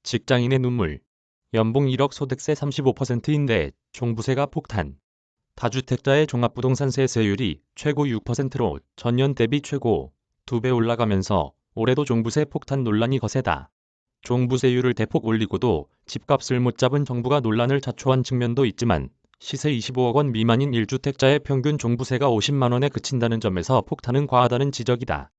직장인의 눈물. 연봉 1억 소득세 35%인데 종부세가 폭탄. 다주택자의 종합부동산세 세율이 최고 6%로 전년 대비 최고 2배 올라가면서 올해도 종부세 폭탄 논란이 거세다. 종부세율을 대폭 올리고도 집값을 못 잡은 정부가 논란을 자초한 측면도 있지만 시세 25억 원 미만인 1주택자의 평균 종부세가 50만 원에 그친다는 점에서 폭탄은 과하다는 지적이다.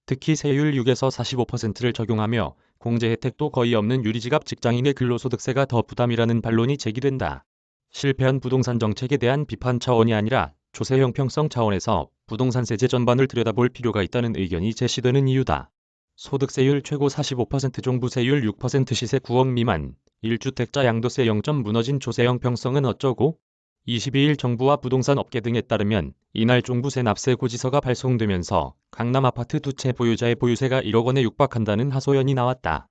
특히 세율 6에서 45%를 적용하며 공제 혜택도 거의 없는 유리지갑 직장인의 근로소득세가 더 부담이라는 반론이 제기된다. 실패한 부동산 정책에 대한 비판 차원이 아니라 조세 형평성 차원에서 부동산 세제 전반을 들여다볼 필요가 있다는 의견이 제시되는 이유다. 소득세율 최고 45% 종부세율 6% 시세 9억 미만 1주택자 양도세 0점 무너진 조세 형평성은 어쩌고? 22일 정부와 부동산 업계 등에 따르면 이날 종부세 납세 고지서가 발송되면서 강남 아파트 두 채 보유자의 보유세가 1억 원에 육박한다는 하소연이 나왔다.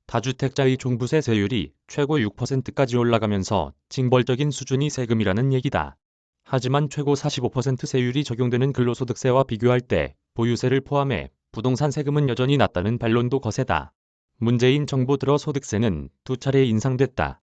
다주택자의 종부세 세율이 최고 6%까지 올라가면서 징벌적인 수준이 세금이라는 얘기다. 하지만 최고 45% 세율이 적용되는 근로소득세와 비교할 때 보유세를 포함해 부동산 세금은 여전히 낮다는 반론도 거세다. 문재인 정부 들어 소득세는 두 차례 인상됐다.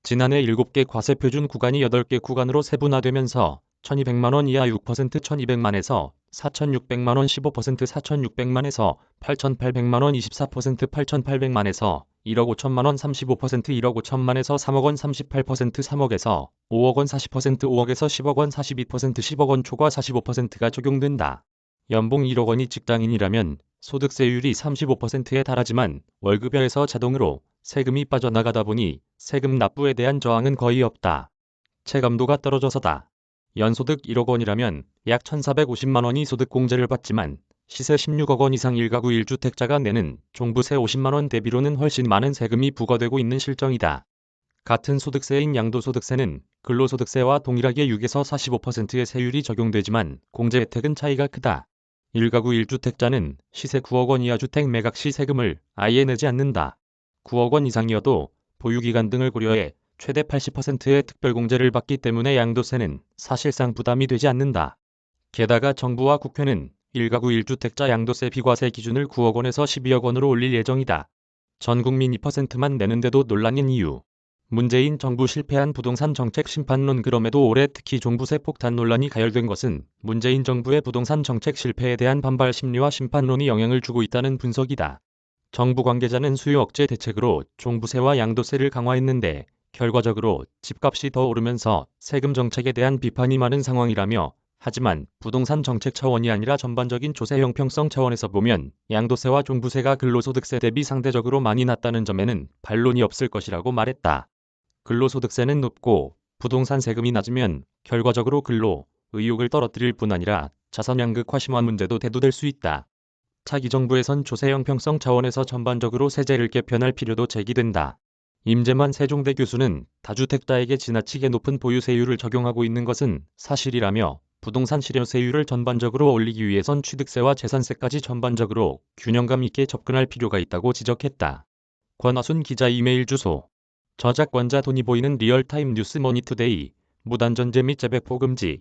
지난해 7개 과세 표준 구간이 8개 구간으로 세분화되면서 1200만 원 이하 6%, 1200만에서 4600만 원 15%, 4600만에서 8800만 원 24%, 8800만에서 1억 5천만 원 35%, 1억 5천만에서 3억 원 38%, 3억에서 5억 원 40%, 5억에서 10억 원 42%, 10억 원 초과 45%가 적용된다. 연봉 1억 원이 직장인이라면 소득세율이 35%에 달하지만 월급에서 자동으로 세금이 빠져나가다 보니 세금 납부에 대한 저항은 거의 없다. 체감도가 떨어져서다. 연소득 1억 원이라면 약 1,450만 원이 소득공제를 받지만 시세 16억 원 이상 1가구 1주택자가 내는 종부세 50만 원 대비로는 훨씬 많은 세금이 부과되고 있는 실정이다. 같은 소득세인 양도소득세는 근로소득세와 동일하게 6에서 45%의 세율이 적용되지만 공제 혜택은 차이가 크다. 1가구 1주택자는 시세 9억 원 이하 주택 매각 시 세금을 아예 내지 않는다. 9억 원 이상이어도 보유기간 등을 고려해 최대 80%의 특별공제를 받기 때문에 양도세는 사실상 부담이 되지 않는다. 게다가 정부와 국회는 1가구 1주택자 양도세 비과세 기준을 9억 원에서 12억 원으로 올릴 예정이다. 전 국민 2%만 내는데도 논란인 이유. 문재인 정부 실패한 부동산 정책 심판론. 그럼에도 올해 특히 종부세 폭탄 논란이 가열된 것은 문재인 정부의 부동산 정책 실패에 대한 반발 심리와 심판론이 영향을 주고 있다는 분석이다. 정부 관계자는 수요 억제 대책으로 종부세와 양도세를 강화했는데 결과적으로 집값이 더 오르면서 세금 정책에 대한 비판이 많은 상황이라며, 하지만 부동산 정책 차원이 아니라 전반적인 조세 형평성 차원에서 보면 양도세와 종부세가 근로소득세 대비 상대적으로 많이 낮다는 점에는 반론이 없을 것이라고 말했다. 근로소득세는 높고 부동산 세금이 낮으면 결과적으로 근로 의욕을 떨어뜨릴 뿐 아니라 자산 양극화 심화 문제도 대두될 수 있다. 차기 정부에선 조세 형평성 차원에서 전반적으로 세제를 개편할 필요도 제기된다. 임재만 세종대 교수는 다주택자에게 지나치게 높은 보유세율을 적용하고 있는 것은 사실이라며 부동산 실효세율을 전반적으로 올리기 위해선 취득세와 재산세까지 전반적으로 균형감 있게 접근할 필요가 있다고 지적했다. 권하순 기자 이메일 주소. 저작권자 돈이 보이는 리얼타임 뉴스 머니투데이. 무단전제 및 재배포 금지.